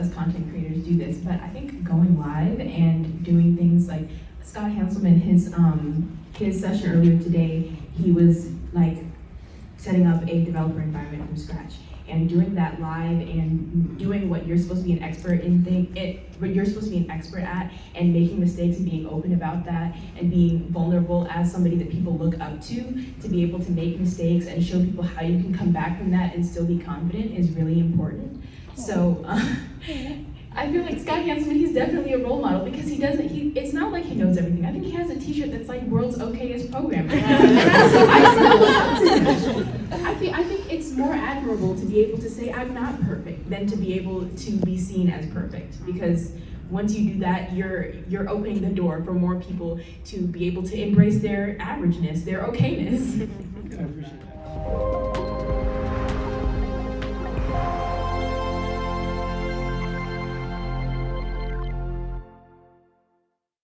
as content creators do this, but I think going live and doing things like Scott Hanselman, his session earlier today, he was like setting up a developer environment from scratch. And doing that live and doing what you're supposed to be an expert in what you're supposed to be an expert at, and making mistakes and being open about that, and being vulnerable as somebody that people look up to be able to make mistakes and show people how you can come back from that and still be confident is really important. So I feel like Scott Hanselman, he's definitely a role model because it's not like he knows everything. I think he has a t-shirt that's like world's okayest programmer. So I still look up to him. I think it's more admirable to be able to say I'm not perfect than to be able to be seen as perfect, because once you do that, you're opening the door for more people to be able to embrace their averageness, their okayness. I appreciate that.